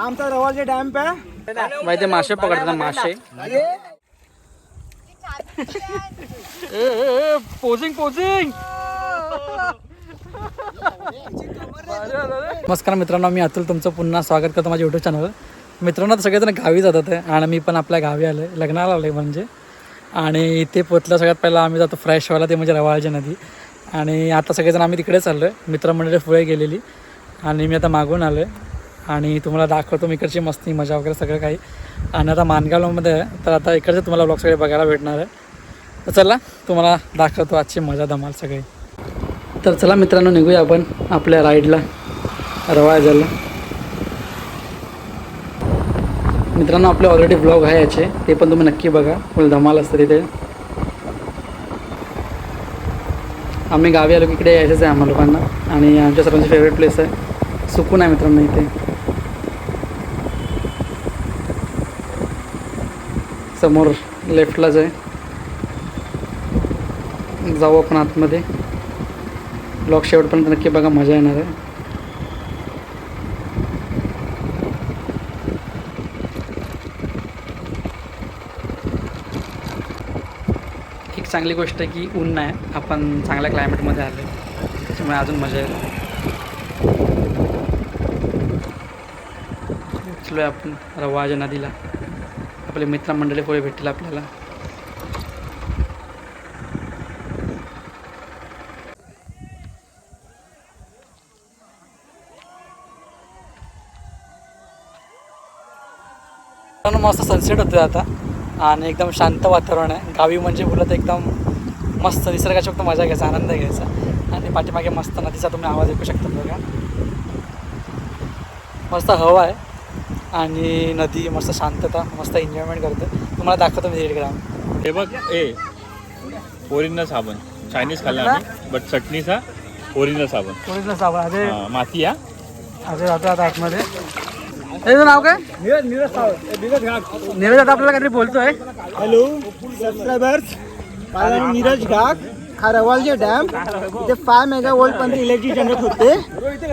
आमचा रवाळचे डॅम पे माहिती मासे पकडतात मासे. Posing posing. नमस्कार मित्रांनो, मी अतुल तुमचं पुन्हा स्वागत करतो माझ्या यूट्यूब चॅनलवर. मित्रांनो आता सगळेजण गावी जातात आहे आणि मी पण आपल्या गावी आलो आहे, लग्नाला आलो आहे म्हणजे. आणि इथे पोचलं सगळ्यात पहिला आम्ही जातो फ्रेश व्हायला, ते म्हणजे रवाळजी नदी. आणि आता सगळेजण आम्ही तिकडे चाललो आहे, मित्रमंडळी पुढे गेलेली आणि मी आता मागून आलो आहे आणि तुम्हाला दाखवतो मी इकडची मस्ती मजा वगैरे सगळं काही. आणि आता मानगावमध्ये आहे, तर आता इकडचे तुम्हाला ब्लॉग सगळे बघायला भेटणार आहे. तर चला तुम्हाला दाखवतो आजची मजा धमाल सगळी. तर चला मित्रांनो, निघूया आपण आपल्या राईडला रवाळजाला. मित्रांनो आपले ऑलरेडी ब्लॉग आहे याचे, ते पण तुम्ही नक्की बघा, फुल धमाल असतं तिथे. आम्ही गावी आलो की इकडे यायचंच आहे आम्हाला लोकांना. आणि आमच्या सर्वांची फेवरेट प्लेस आहे, सुकून आहे मित्रांनो इथे. समोर लेफ्टलाच आहे, जाऊ आपण आतमध्ये. ब्लॉग शेवटपर्यंत नक्की बघा, मजा येणार आहे. एक चांगली गोष्ट आहे की ऊन नाही, आपण चांगल्या क्लायमेटमध्ये आलो आहे, त्याच्यामुळे अजून मजा येईल. चलो आपण रवाळजा नदीला, आपले मित्रमंडळी पुढे भेटतील आपल्याला. मस्त सनसेट होतो आता आणि एकदम शांत वातावरण आहे. गावी म्हणजे बोलत एकदम मस्त निसर्गाची फक्त मजा घ्यायचा, आनंद घ्यायचा. आणि पाठीमागे मस्त नदीचा तुम्ही आवाज ऐकू शकता बघा. मस्त हवा आहे आणि नदी मस्त शांतता, मस्त एन्जॉयमेंट करतो. तुम्हाला दाखवतो मी 1.5 ग्राम. हे बघ, ओरिजिनल साबण चायनीज खाल्ला आम्ही, बट चटणीचा ओरिजिनल साबण. ओरिजिनल साबण माती या अजय जातो आता आतमध्ये. त्याचं नाव काय? नीरज आता आपल्याला काहीतरी बोलतोय. हॅलो सबस्क्रायबर्स, माझा नाव नीरज घाग. हा रवाळजे डॅम, इथे 5 मेगावोल्ट पर्यंत इलेक्ट्रिक जनरेट होते.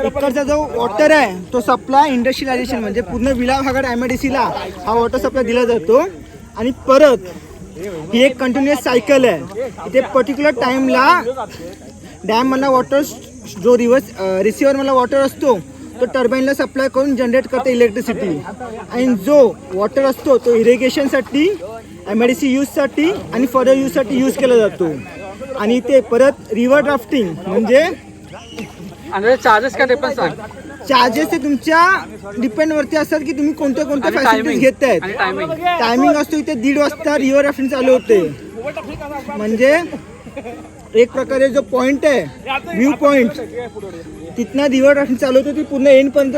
इकडचा जो वॉटर आहे तो सप्लाय इंडस्ट्रियलायझेशन म्हणजे पूर्ण विलाभागड MIDCला हा वॉटर सप्लाय दिला जातो. आणि परत ही एक कंटिन्युअस सायकल आहे. इथे पर्टिक्युलर टाईमला डॅममधला वॉटर जो रिसिव्हरमधला वॉटर असतो तो टर्बाईनला सप्लाय करून जनरेट करते इलेक्ट्रिसिटी. आणि जो वॉटर असतो तो इरिगेशनसाठी, MIDC यूजसाठी आणि फर्दर यूजसाठी यूज केला जातो. आणि ते परत रिव्हर ड्राफ्टिंग म्हणजे आणि चार्जेस काय ते पण सांग. चार्जेस ते तुमच्या डिपेंडवरती असतात की तुम्ही कोणत्या फॅसिलिटीज घेत आहेत. टायमिंग असतो इथे 1:30 वाजता रिव्हर ड्राफ्टिंग चालू होते. म्हणजे एक प्रकारे जो पॉइंट आहे, व्ह्यू पॉइंट, तिथनं रिव्हर ड्राफ्टिंग चालू होते, ती पूर्ण एंड पर्यंत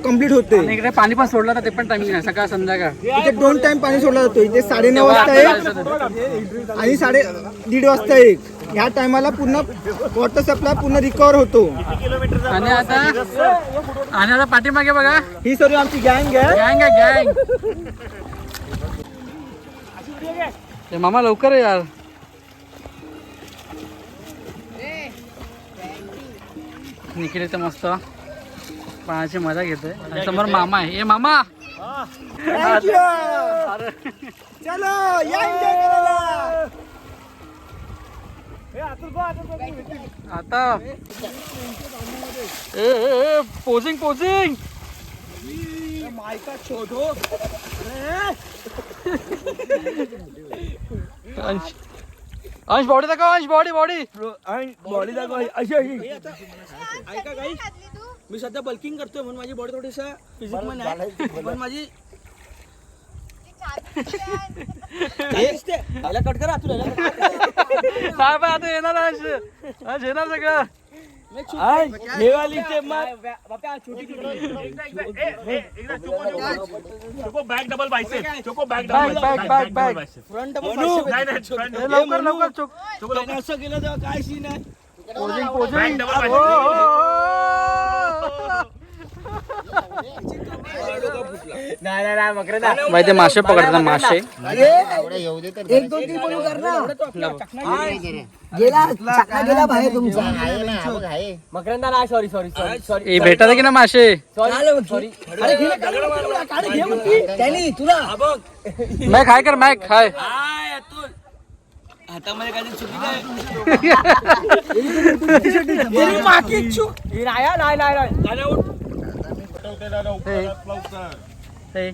कम्प्लीट होते. इकडे पाणी पण सोडलं तर ते पण टायमिंग आहे, सकाळ संध्याकाळ. इथे 2 टाइम पाणी सोडला जातो. इथे 9:30 वाजता एक आणि 1:30 वाजता एक. ह्या टायमाला पूर्ण वॉटर सप्लाय पूर्ण रिकवर होतो. आणि आता पाठीमागे बघा, ही सर्व आमची गँग आहे. गँग आहे, गँग. मामा लवकर आहे यार. निखिल इथं मस्त पाण्याची मजा घेतोय. आणि समोर मामा आहे. ए मामा, चलो या एन्जॉय करायला. आता पोजिंग पोजिंग. अंश बॉडी दाखव, अंश बॉडी बॉडी दाखव. अशी ऐका काही, मी सध्या बल्किंग करतोय म्हणून माझी बॉडी थोडीसा फिजिक मध्ये आहे, पण माझी कट करा तुला. आता येणार अंश येणार सगळं. बॅग डबल बायसेप, फ्रंट लवकर लवकर असं केलं तेव्हा काय सीन आहे. Posing posing. बाई ते मासे पकडतात मासे. एक दोन तीन बोलू कर ना. गेला चकना गेला बाहेर तुमचा. ए भेटतात की ना मासे. अरे घे ना, काढ घे म्हणती. त्याने तुला मॅक हाय कर मॅक हाय. हे.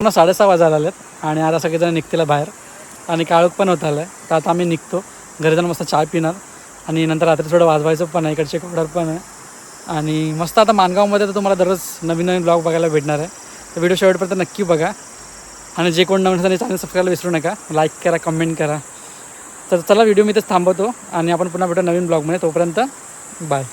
पुन्हा 6:30 वाजायला आलेत आणि आता सगळेजण निघतील बाहेर आणि काळोख पण होत आलं आहे. तर आता आम्ही निघतो घरी जाऊन मस्त चहा पिणार आणि नंतर रात्री थोडं वाजवायचं पण आहे. इकडचे ऑर्डर पण आहे आणि मस्त आता मानगावमध्ये तर तुम्हाला दररोज नवीन नवीन ब्लॉग बघायला भेटणार आहे. तर व्हिडिओ शेवटपर्यंत नक्की बघा आणि जे कोण नवीन असतात चॅनल सबस्क्राईब विसरू नका. लाईक करा, कमेंट करा. तर चला व्हिडिओ मी इथेच थांबवतो आणि आपण पुन्हा भेटू नवीन ब्लॉगमध्ये. तोपर्यंत बाय.